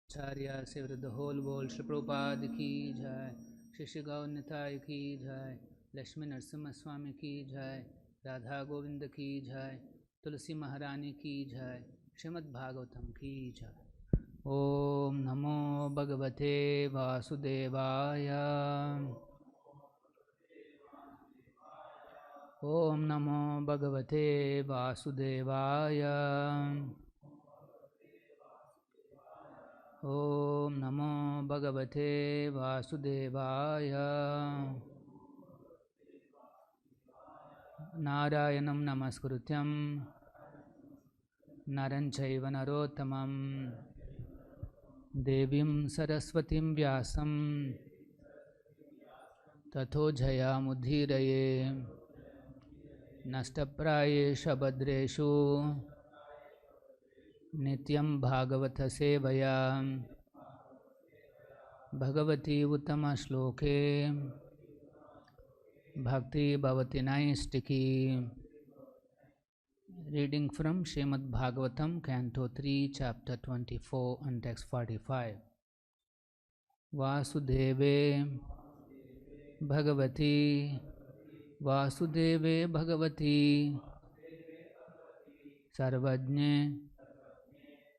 Acharya Sevra the whole world, Shri Prabhupada ki jai, Shri Gaura Nitai ki jai, Lakshmi Narasimha Swami ki jai, Radha Govinda ki jai, Tulsi Maharani ki jai, Srimad Bhagavatam ki jai. Om Namo Bhagavate Vāsudevāya. Om Namo Bhagavate Vāsudevāya. Om Namo Bhagavate Vāsudevāya. Narayanam Namaskrutyam Naram Chaiva Narottamam Devim Saraswatim Vyasam Tato Jayamudhiraye Nashtaprayesha Bhadreshu Nityam Bhagavata Sevaya Bhagavati Uttama Shloke Bhakti Bhavati Naistiki. Reading from Srimad Bhagavatam, Canto 3, Chapter 24 and Text 45. Vāsudeve Bhagavati Vāsudeve Bhagavati Sarvajñe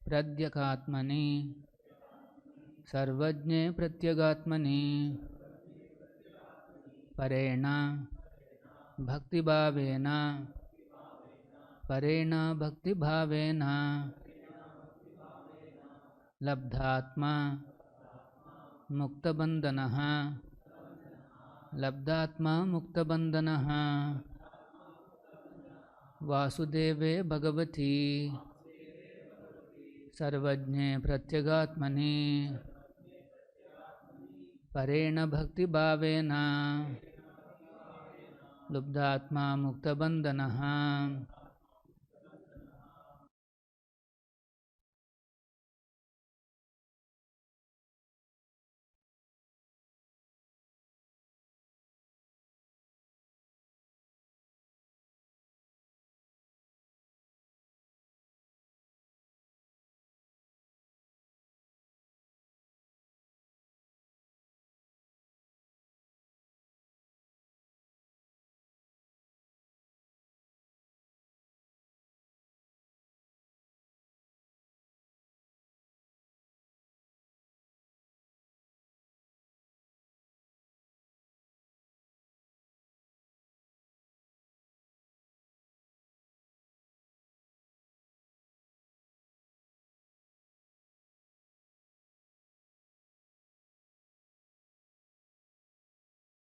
Pradyakatmani Sarvajñe Pratyagatmani Parena Bhakti Bhavena Parena Bhakti Bhavena labdhātmā mukta bandhanaha labdhātmā mukta bandhanaha Vāsudeve Bhagavati Sarvajñe Pratyagatmani Parena Bhakti Bhavena labdhātmā mukta bandhanaha.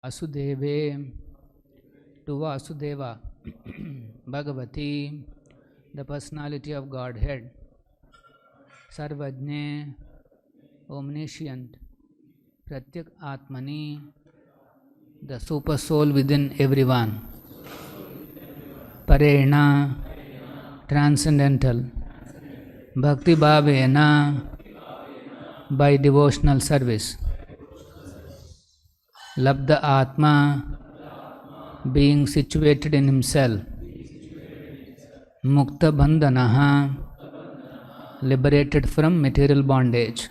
Vāsudeve, to Vāsudeva, Bhagavati, the Personality of Godhead, Sarvajñe, omniscient, Pratyakatmani, the Supersoul within everyone, Parena, transcendental, Bhakti Bhavena, by devotional service, labdhātmā, being situated in himself, mukta bandhanaha, liberated from material bondage.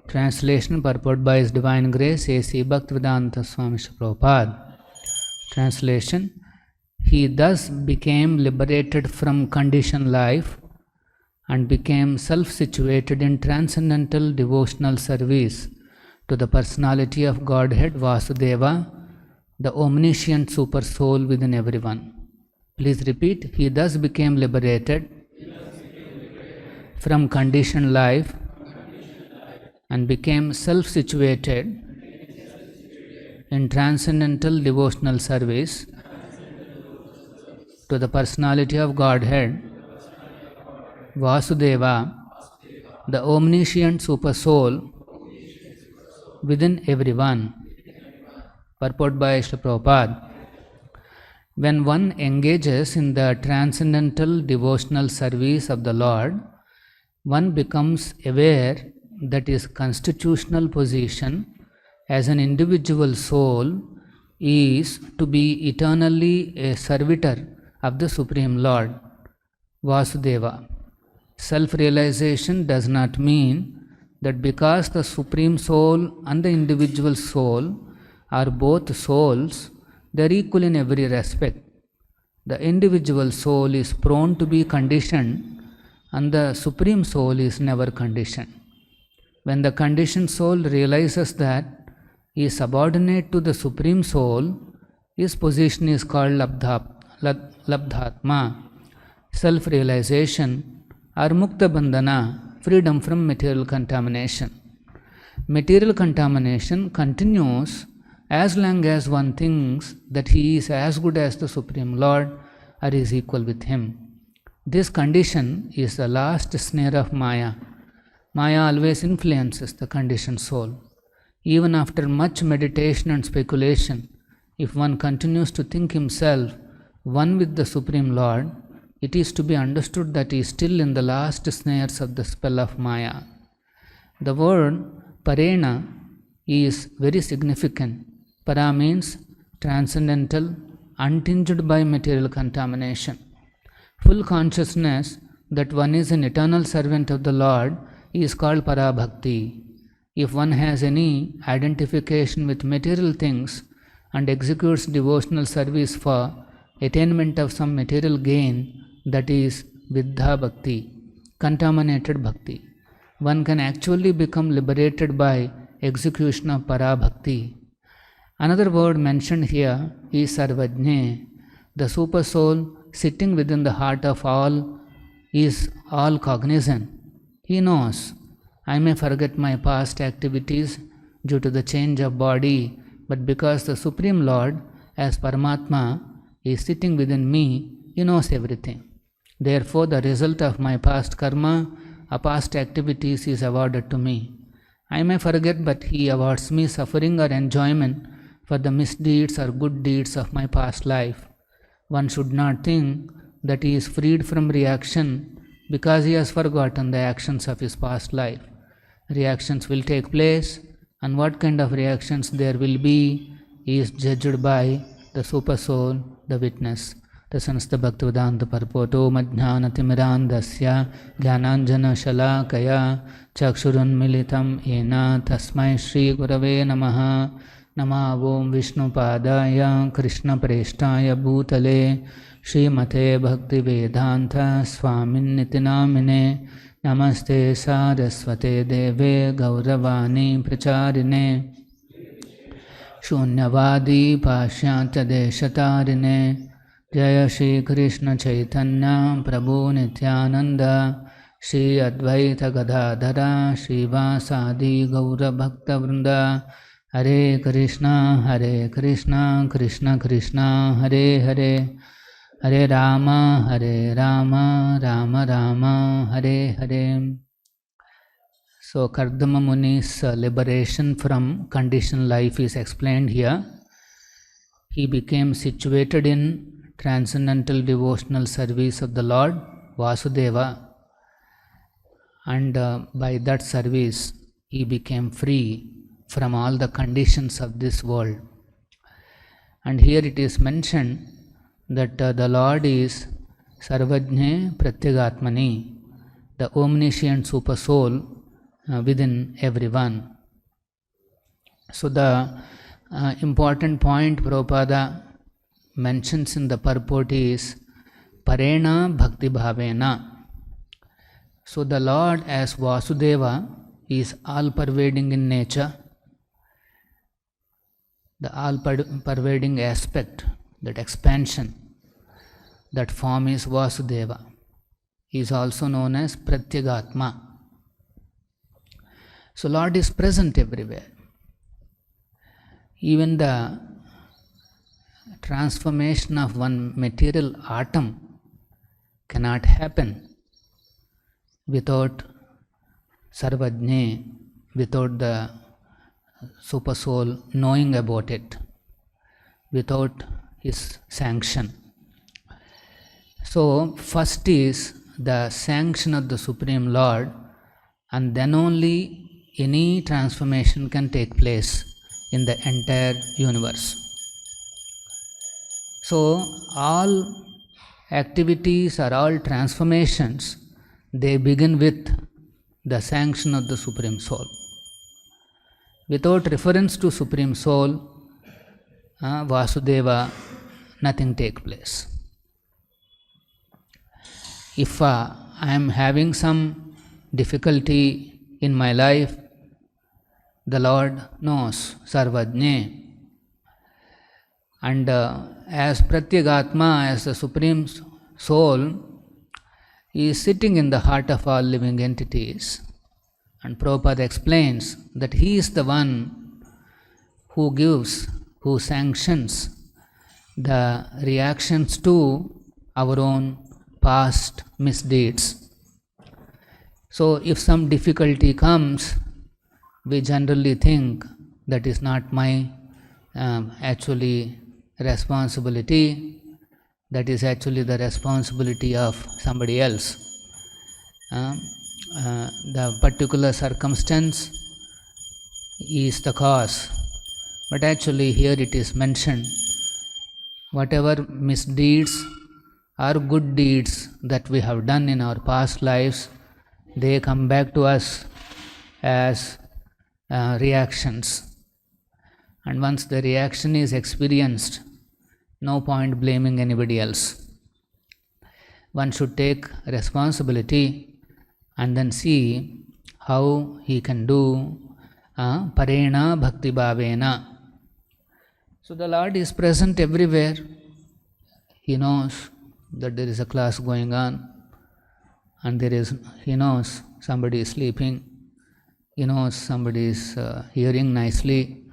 Translation purport by His Divine Grace A.C. Bhaktivedanta Swami Prabhupada. Translation: He thus became liberated from conditioned life and became self-situated in transcendental devotional service to the Personality of Godhead, Vāsudeva, the omniscient Supersoul within everyone. Please repeat. He thus became liberated from conditioned life and became self-situated in transcendental devotional service to the Personality of Godhead, Vāsudeva, the omniscient Supersoul within everyone. Purport by Srila Prabhupada. When one engages in the transcendental devotional service of the Lord, one becomes aware that his constitutional position as an individual soul is to be eternally a servitor of the Supreme Lord, Vāsudeva. Self-realization does not mean that because the Supreme Soul and the individual soul are both souls, they are equal in every respect. The individual soul is prone to be conditioned and the Supreme Soul is never conditioned. When the conditioned soul realizes that he is subordinate to the Supreme Soul, his position is called labdhātmā, self-realization, or mukta bandhana, freedom from material contamination. Material contamination continues as long as one thinks that he is as good as the Supreme Lord or is equal with him. This condition is the last snare of Māyā. Māyā always influences the conditioned soul. Even after much meditation and speculation, if one continues to think himself one with the Supreme Lord, it is to be understood that he is still in the last snares of the spell of Māyā. The word parena is very significant. Para means transcendental, untinged by material contamination. Full consciousness that one is an eternal servant of the Lord is called para bhakti. If one has any identification with material things and executes devotional service for attainment of some material gain, that is vidha bhakti, contaminated bhakti. One can actually become liberated by execution of para bhakti. Another word mentioned here is sarvajñe. The Supersoul sitting within the heart of all is all cognizant. He knows, I may forget my past activities due to the change of body, but because the Supreme Lord, as Paramatma, is sitting within me, He knows everything. Therefore, the result of my past karma or past activities is awarded to me. I may forget, but He awards me suffering or enjoyment for the misdeeds or good deeds of my past life. One should not think that he is freed from reaction because he has forgotten the actions of his past life. Reactions will take place, and what kind of reactions there will be is judged by the Supersoul, the witness. The Sanstha Bhaktivedanta Parpoto Madhyana Timirandasya Jnananjana Shalakaya Chakshurunmilitam Ena Tasmai Shri Gurave Namaha. Nama Om Vishnu Padaya Krishna Preshtaya Bhutale Srimate Bhaktivedanta Swamin Nitinamine Namaste Saraswate Deve Gauravani Pracharine Shunyavadi Pashyatya Deshatarine Jaya Shri Krishna Chaitanya Prabhu Nityananda Shri Advaita Gadadhara Shri Vāsadi Gaura Bhakta Vrinda Hare Krishna Krishna Krishna Hare Hare Hare Rama Rama Rama Hare Hare. So Kardama Muni's liberation from conditioned life is explained here. He became situated in transcendental devotional service of the Lord Vāsudeva, and by that service he became free from all the conditions of this world. And here it is mentioned that the Lord is Sarvajñe Pratyagatmani, the omniscient Supersoul within everyone. So the important point Prabhupada mentions in the purport is Parena Bhakti Bhavena. So the Lord as Vāsudeva is all-pervading in nature. The all-pervading aspect, that expansion, that form is Vāsudeva. He is also known as Pratyagatmā. So Lord is present everywhere. Even the transformation of one material atom cannot happen without Sarvajñe, without the Supersoul knowing about it, without his sanction. So first is the sanction of the Supreme Lord, and then only any transformation can take place in the entire universe. So all activities or all transformations they begin with the sanction of the Supreme Soul. Without reference to Supreme Soul, Vāsudeva, nothing takes place. If I am having some difficulty in my life, the Lord knows, Sarvajñe. And as Pratyagatma, as the Supreme Soul, He is sitting in the heart of all living entities. And Prabhupada explains that He is the one who gives, who sanctions the reactions to our own past misdeeds. So if some difficulty comes, we generally think that is not my actually responsibility, that is actually the responsibility of somebody else. The particular circumstance is the cause. But actually here it is mentioned, whatever misdeeds or good deeds that we have done in our past lives, they come back to us as reactions. And once the reaction is experienced, no point blaming anybody else. One should take responsibility and then see how he can do parena bhakti bhavena. So the Lord is present everywhere. He knows that there is a class going on, and He knows somebody is sleeping. He knows somebody is hearing nicely.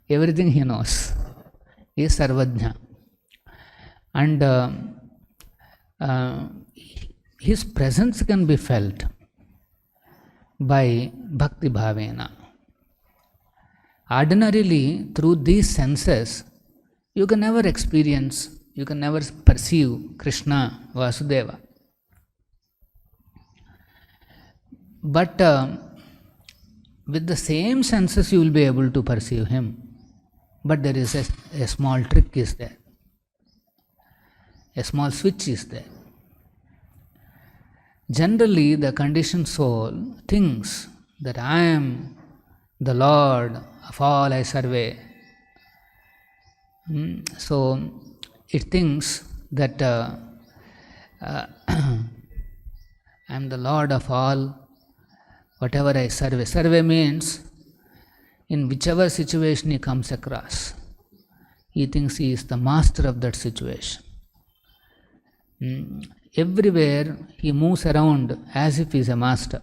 Everything He knows. He is Sarvajña. And His presence can be felt by bhakti bhavena. Ordinarily, through these senses, you can never experience, you can never perceive Krishna, Vāsudeva. But with the same senses you will be able to perceive Him. But there is a small trick is there. A small switch is there. Generally, the conditioned soul thinks that I am the Lord of all I survey. So, it thinks that I am the Lord of all, whatever I survey. Survey means in whichever situation he comes across, he thinks he is the master of that situation. Everywhere he moves around as if he is a master.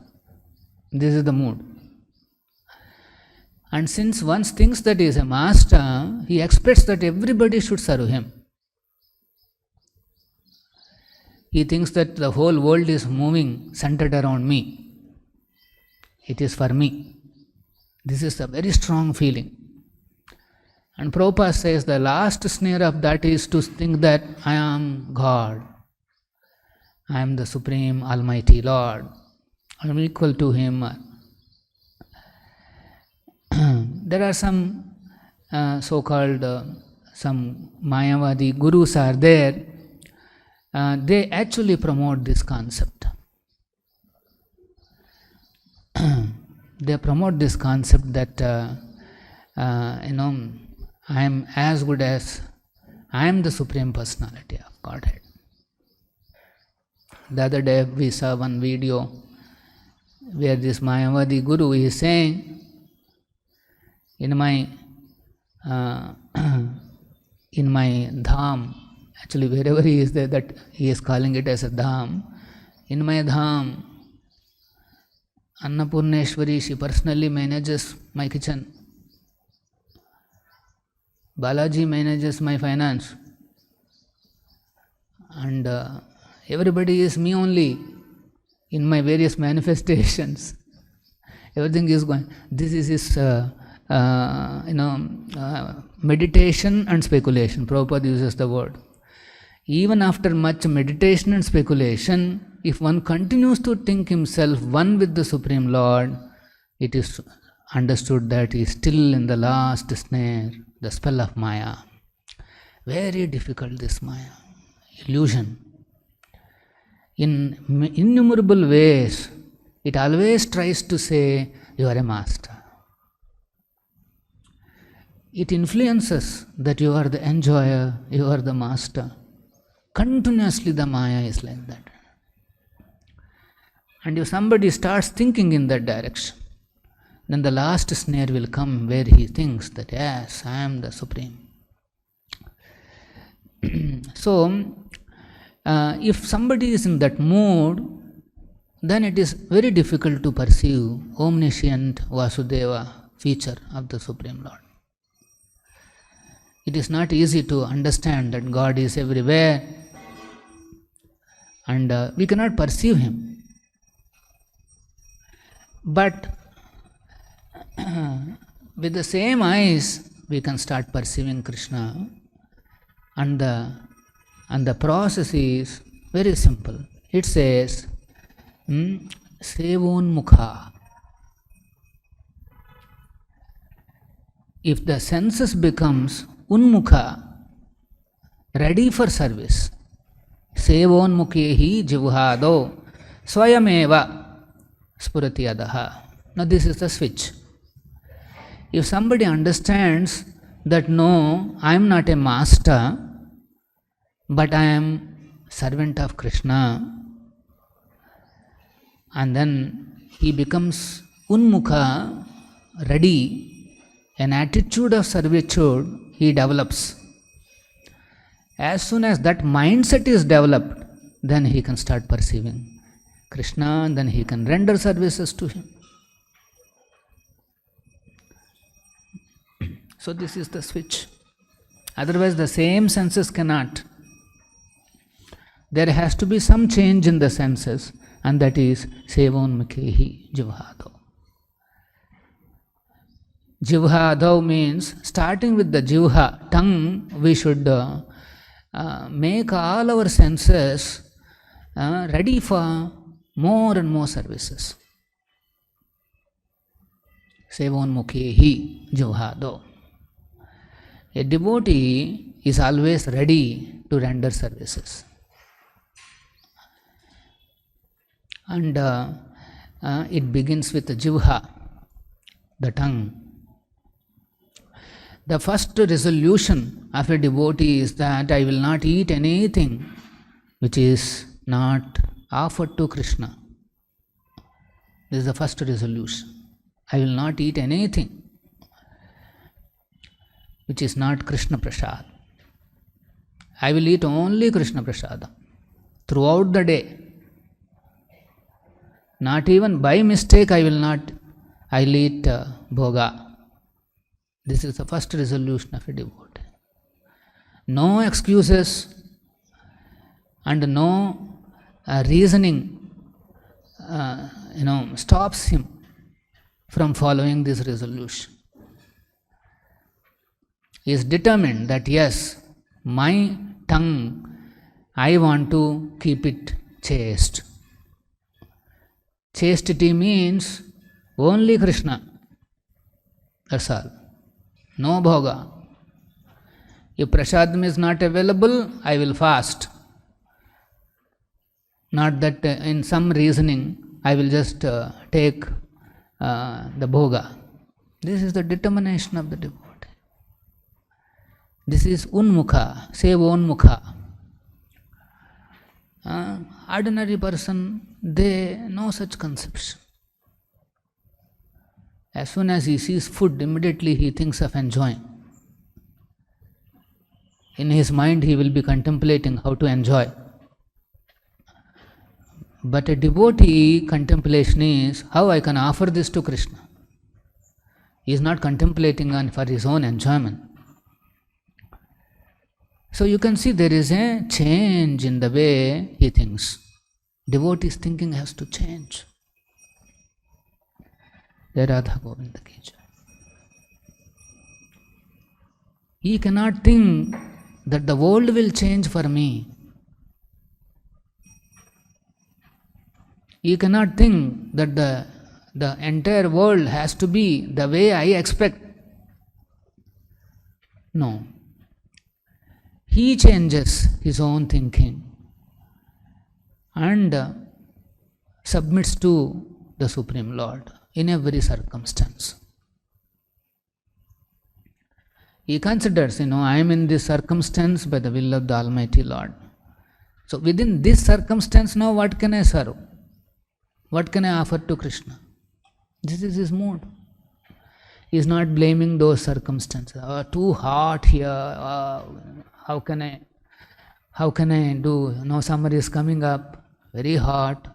This is the mood. And since one thinks that he is a master, he expects that everybody should serve him. He thinks that the whole world is moving centered around me. It is for me. This is a very strong feeling. And Prabhupada says the last snare of that is to think that I am God. I am the Supreme Almighty Lord. I am equal to Him. There are some so-called some Mayavadi gurus are there. They actually promote this concept. They promote this concept that I am as good as I am the Supreme Personality of Godhead. The other day we saw one video where this Mayavadi guru is saying, in my dham, actually wherever he is there, that he is calling it as a dham. In my dham, Annapurneshwari, she personally manages my kitchen. Balaji manages my finance. And everybody is me only in my various manifestations. Everything is going. This is his meditation and speculation. Prabhupada uses the word. Even after much meditation and speculation, if one continues to think himself one with the Supreme Lord, it is understood that he is still in the last snare, the spell of Māyā. Very difficult, this Māyā. Illusion. in innumerable ways, it always tries to say, you are a master. It influences that you are the enjoyer, you are the master. Continuously the Maya is like that. And if somebody starts thinking in that direction, then the last snare will come where he thinks that, yes, I am the Supreme. So, if somebody is in that mood, then it is very difficult to perceive omniscient Vāsudeva feature of the Supreme Lord. It is not easy to understand that God is everywhere and we cannot perceive Him. But with the same eyes, we can start perceiving Krishna, and the process is very simple. It says, sevonmukha. If the senses becomes unmukha, ready for service, sevonmukhehi jivhado swayameva spurati adaha. Now this is the switch. If somebody understands that no, I am not a master, but I am servant of Krishna, and then he becomes unmukha, ready, an attitude of servitude he develops. As soon as that mindset is developed, then he can start perceiving Krishna, and then he can render services to him. So this is the switch. Otherwise the same senses cannot. There has to be some change in the senses, and that is sevonmukhehi jivhado. Jivhado means, starting with the jivha, tongue, we should make all our senses ready for more and more services. Sevonmukhehi jivhado. A devotee is always ready to render services. And it begins with the jivha, the tongue. The first resolution of a devotee is that I will not eat anything which is not offered to Krishna. This is the first resolution. I will not eat anything which is not Krishna Prasad. I will eat only Krishna Prasada throughout the day. Not even by mistake I'll eat bhoga. This is the first resolution of a devotee. No excuses and no reasoning stops him from following this resolution. He is determined that yes, my tongue, I want to keep it chaste. Chastity means only Krishna. That's all. No bhoga. If prasadam is not available, I will fast. Not that in some reasoning I will just take the bhoga. This is the determination of the devotee. This is unmukha, sevonmukha. Ordinary person, they no such conception. As soon as he sees food, immediately he thinks of enjoying. In his mind he will be contemplating how to enjoy. But a devotee contemplation is how I can offer this to Krishna. He is not contemplating on for his own enjoyment. So you can see there is a change in the way he thinks. Devotee's thinking has to change. Radha Govinda ki jai. He cannot think that the world will change for me. He cannot think that the entire world has to be the way I expect. No. He changes his own thinking. and submits to the Supreme Lord in every circumstance. He considers, I am in this circumstance by the will of the Almighty Lord. So within this circumstance now what can I serve? What can I offer to Krishna? This is his mood. He is not blaming those circumstances. Too hot here. How can I do? Summer is coming up. Very hot.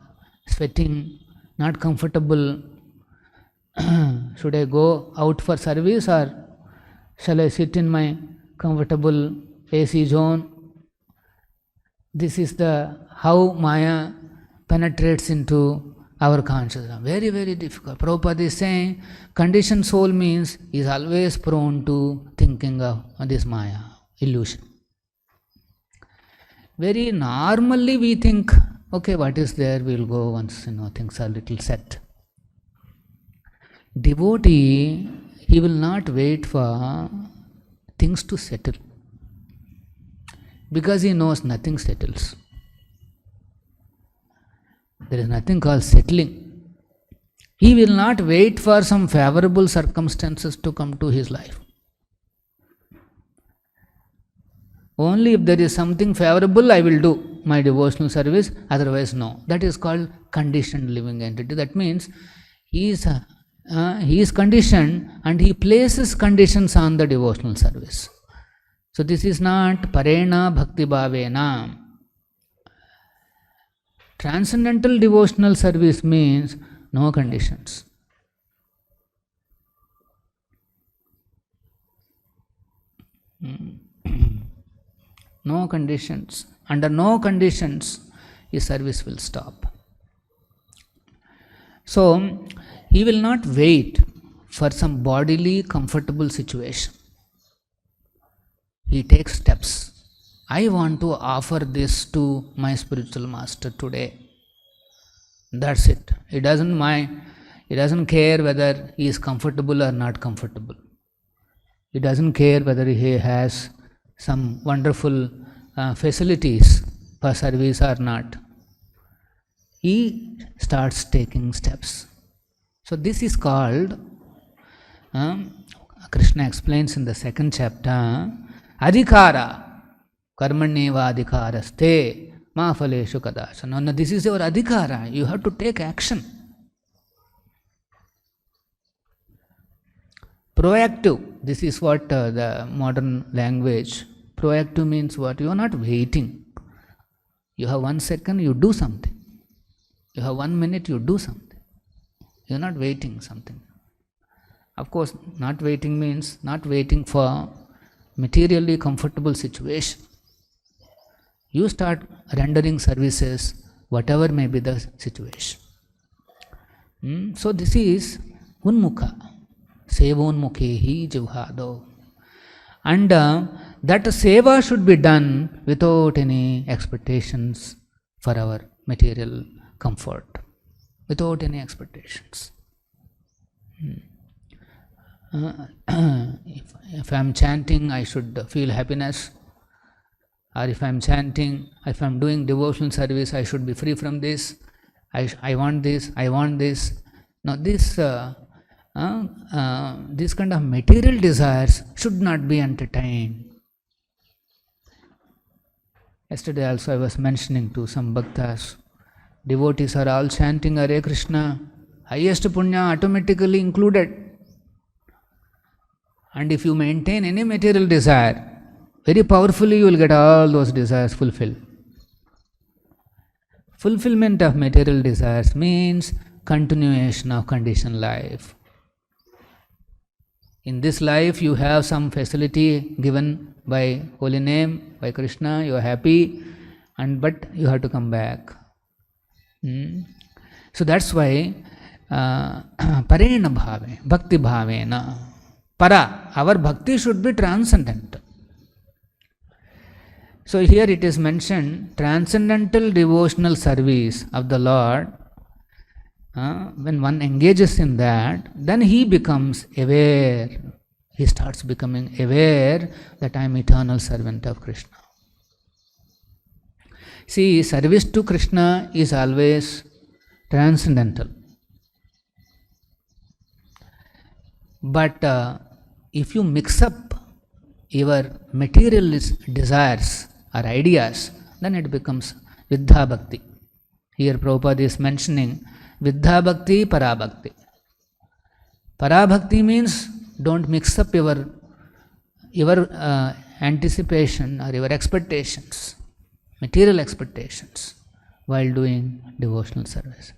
Sweating. Not comfortable. Should I go out for service or shall I sit in my comfortable AC zone? This is how Maya penetrates into our consciousness. Very, very difficult. Prabhupada is saying, conditioned soul means he is always prone to thinking of this Maya, illusion. Very normally we think, okay, what is there, we will go once, things are a little set. Devotee, he will not wait for things to settle, because he knows nothing settles. There is nothing called settling. He will not wait for some favorable circumstances to come to his life. Only if there is something favorable, I will do my devotional service, otherwise no. That is called conditioned living entity. That means he is conditioned and he places conditions on the devotional service. So this is not parena bhakti bhavena. Transcendental devotional service means no conditions. No conditions. Under no conditions, his service will stop. So, he will not wait for some bodily comfortable situation. He takes steps. I want to offer this to my spiritual master today. That's it. He doesn't mind. He doesn't care whether he is comfortable or not comfortable. He doesn't care whether he has some wonderful facilities for service or not. He starts taking steps. So this is called, Krishna explains in the second chapter, adhikara. Karmanyeva adhikaraste ma phaleshu kadashana. Now this is your adhikara. You have to take action. Proactive. This is what the modern language. Proactive means what? You are not waiting. You have 1 second, you do something. You have 1 minute, you do something. You are not waiting something. Of course, not waiting means not waiting for materially comfortable situation. You start rendering services, whatever may be the situation. So this is unmukha, sevonmukhehi jivhado. And that seva should be done without any expectations for our material comfort, without any expectations. If I am chanting, I should feel happiness. Or if I am chanting, if I am doing devotional service, I should be free from this. I want this, I want this. Now this kind of material desires should not be entertained. Yesterday also I was mentioning to some bhaktas, devotees are all chanting Hare Krishna, highest punya automatically included. And if you maintain any material desire, very powerfully you will get all those desires fulfilled. Fulfillment of material desires means continuation of conditioned life. In this life you have some facility given by holy name, by Krishna, you are happy, but you have to come back. So that's why parena bhave, bhakti bhavena. Para, our bhakti should be transcendental. So here it is mentioned, transcendental devotional service of the Lord. When one engages in that, then he becomes aware. He starts becoming aware that I am eternal servant of Krishna. See, service to Krishna is always transcendental. But if you mix up your materialist desires or ideas, then it becomes Viddha Bhakti. Here Prabhupada is mentioning Viddha Bhakti, Para Bhakti. Para Bhakti means don't mix up your anticipation or your expectations, material expectations, while doing devotional service.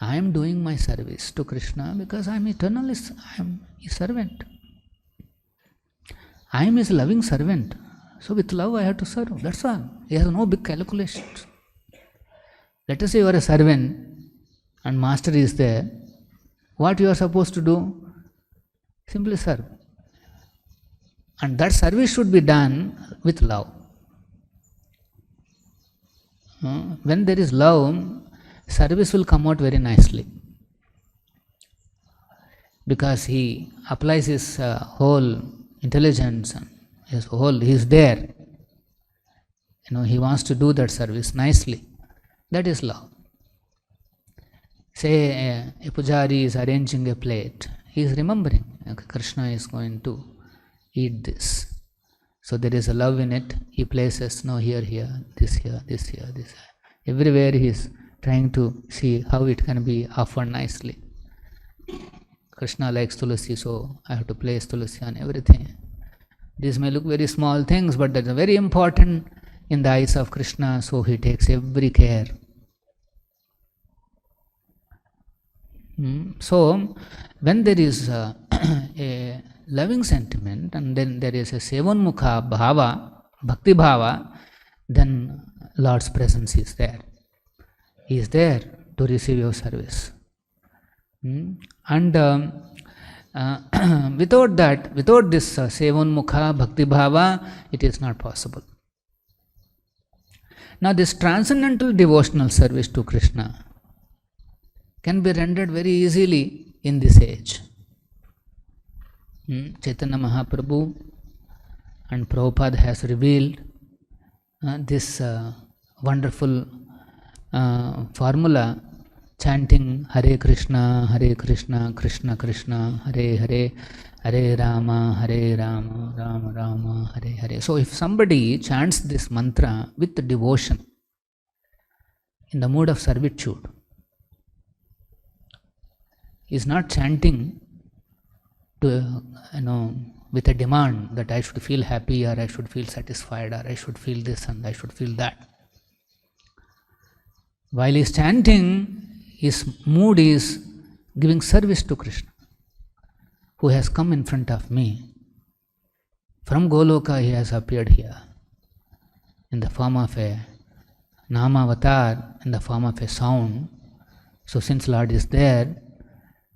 I am doing my service to Krishna because I am eternal, I am his servant. I am his loving servant. So with love I have to serve. That's all. He has no big calculations. Let us say you are a servant and master is there. What you are supposed to do? Simply serve. And that service should be done with love. When there is love, service will come out very nicely. Because he applies his whole intelligence and he is there. He wants to do that service nicely. That is love. Say a pujari is arranging a plate. He is remembering, Krishna is going to eat this. So there is a love in it. He places, here, this here, this here, this here. Everywhere he is trying to see how it can be offered nicely. Krishna likes tulasi, so I have to place tulasi on everything. These may look very small things, but that's very important in the eyes of Krishna, so he takes every care. So, when there is a loving sentiment and then there is a sevonmukha bhava, bhakti bhava, then Lord's presence is there. He is there to receive your service. And without this sevonmukha bhakti bhava, it is not possible. Now this transcendental devotional service to Krishna can be rendered very easily in this age. Chaitanya Mahaprabhu and Prabhupada has revealed this wonderful formula, chanting Hare Krishna, Krishna Krishna, Hare Hare, Hare Rama, Rama Rama, Hare Hare. So if somebody chants this mantra with devotion, in the mood of servitude, is not chanting to, with a demand that I should feel happy or I should feel satisfied or I should feel this and I should feel that. While he is chanting, his mood is giving service to Krishna, who has come in front of me. From Goloka he has appeared here in the form of a Nama avatar, in the form of a sound. So since Lord is there,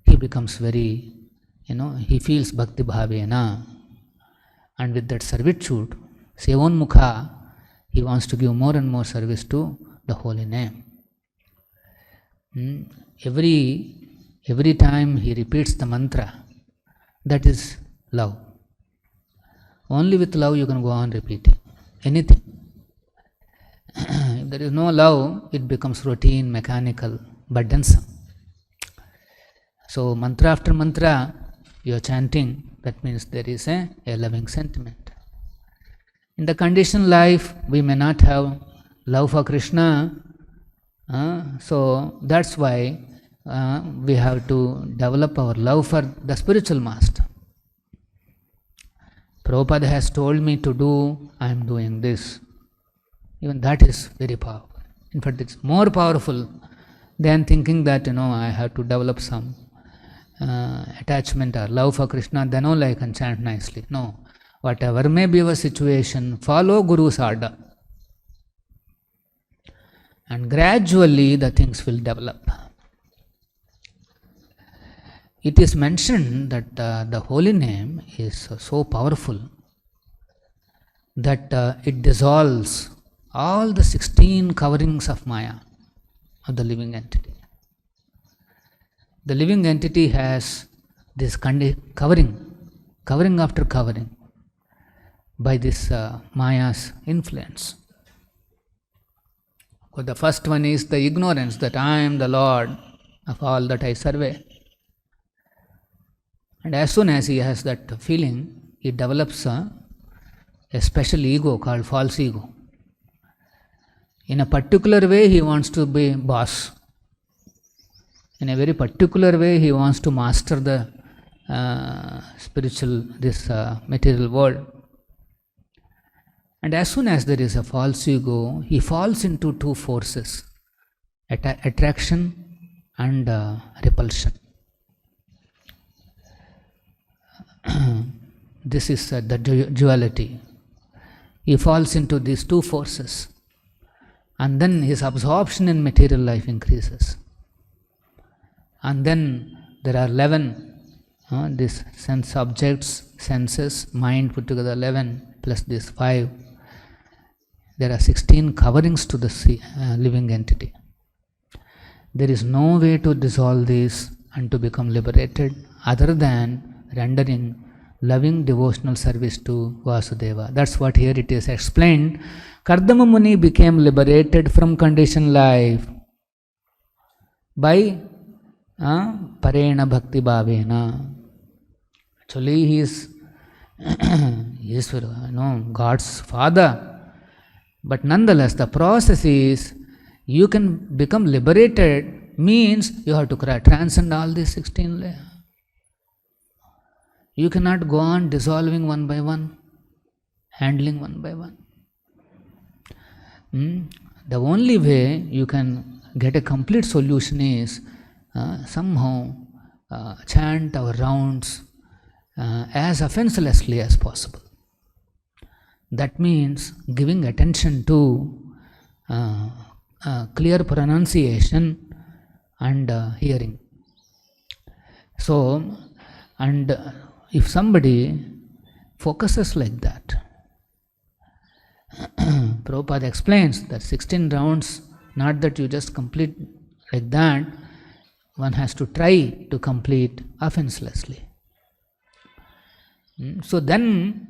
he becomes very, he feels bhakti bhavena. And with that servitude, sevonmukha, he wants to give more and more service to the holy name. Every time he repeats the mantra, that is love. Only with love you can go on repeating anything. If there is no love, it becomes routine, mechanical, burdensome. So mantra after mantra you are chanting, that means there is a loving sentiment. In the conditioned life, we may not have love for Krishna, so that's why we have to develop our love for the spiritual master. Prabhupada has told me to do, I am doing this. Even that is very powerful. In fact, it's more powerful than thinking that, I have to develop some attachment or love for Krishna, then only I can chant nicely. No. Whatever may be your situation, follow Guru's order. And gradually the things will develop. It is mentioned that the holy name is so powerful that it dissolves all the 16 coverings of Maya, of the living entity. The living entity has this covering after covering by this Maya's influence. The first one is the ignorance that I am the Lord of all that I survey. And as soon as he has that feeling, he develops a special ego called false ego. In a particular way, he wants to be boss. In a very particular way, he wants to master the material world. And as soon as there is a false ego, he falls into two forces, attraction and repulsion. This is the duality. He falls into these two forces, and then his absorption in material life increases. And then there are 11, these sense objects, senses, mind put together 11 plus these 5. There are 16 coverings to the living entity. There is no way to dissolve these and to become liberated other than rendering loving devotional service to Vāsudeva. That's what here it is explained. Kardama Muni became liberated from conditioned life by Parena Bhakti Bhavena. Actually, he is God's father. But nonetheless, the process is, you can become liberated means you have to transcend all these 16 layers. You cannot go on dissolving one by one, handling one by one. The only way you can get a complete solution is somehow chant our rounds as offenselessly as possible. That means giving attention to clear pronunciation and hearing. So, and if somebody focuses like that, Prabhupada explains that 16 rounds, not that you just complete like that, one has to try to complete offenselessly. So then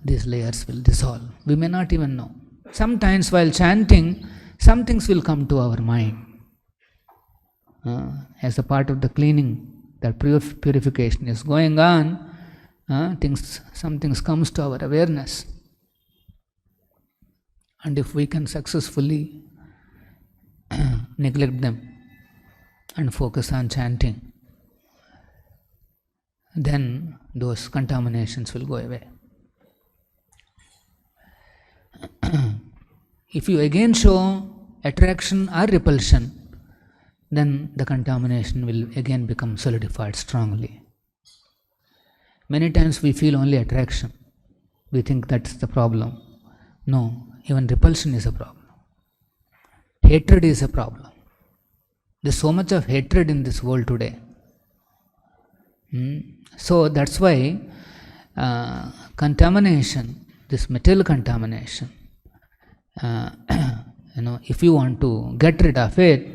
these layers will dissolve. We may not even know. Sometimes while chanting, some things will come to our mind. As a part of the cleaning, that purification is going on, some things comes to our awareness. And if we can successfully neglect them and focus on chanting, then those contaminations will go away. If you again show attraction or repulsion, then the contamination will again become solidified strongly. Many times we feel only attraction. We think that's the problem. No, even repulsion is a problem. Hatred is a problem. There's so much of hatred in this world today. So that's why contamination, this material contamination, if you want to get rid of it,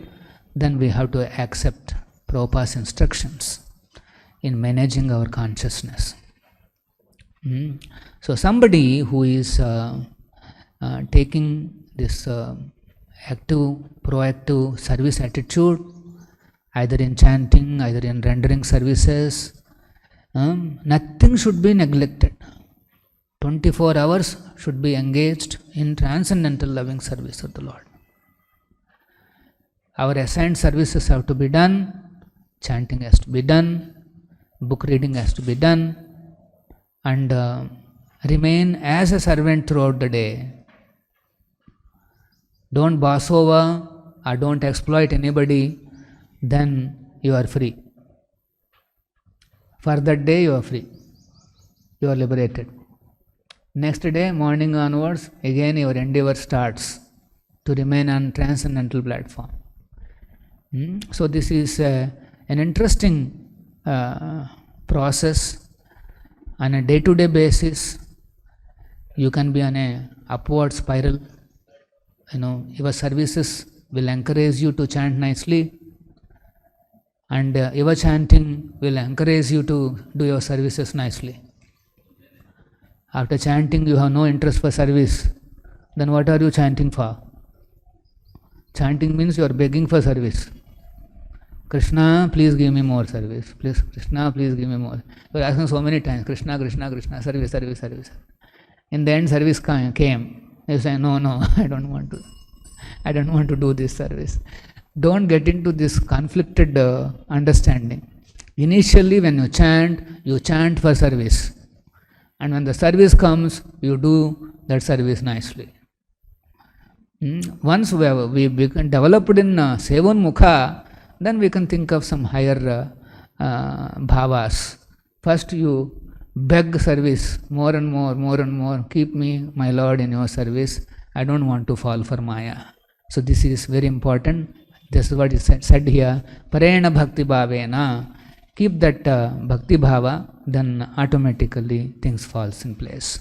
then we have to accept Prabhupada's instructions in managing our consciousness. So somebody who is taking this active, proactive service attitude, either in chanting, either in rendering services, nothing should be neglected. 24 hours should be engaged in transcendental loving service of the Lord. Our assigned services have to be done, chanting has to be done, book reading has to be done, and remain as a servant throughout the day. Don't boss over or don't exploit anybody, then you are free. For that day you are free. You are liberated. Next day, morning onwards, again your endeavor starts to remain on transcendental platform. So this is an interesting process. On a day-to-day basis, you can be on a upward spiral. Your services will encourage you to chant nicely, and your chanting will encourage you to do your services nicely. After chanting, you have no interest for service, then what are you chanting for? Chanting means you are begging for service. Krishna, please give me more service. Please, Krishna, please give me more. You are asking so many times, Krishna, Krishna, Krishna, service, service, service. In the end, service came. You say, no, I don't want to do this service. Don't get into this conflicted understanding. Initially, when you chant for service. And when the service comes, you do that service nicely. Once we become developed in Sevon Mukha, then we can think of some higher bhavas. First you beg service more and more. Keep me, my Lord, in your service. I don't want to fall for Maya. So this is very important. This is what is said here. Parena bhakti bhavena. Keep that bhakti bhava, then automatically things falls in place.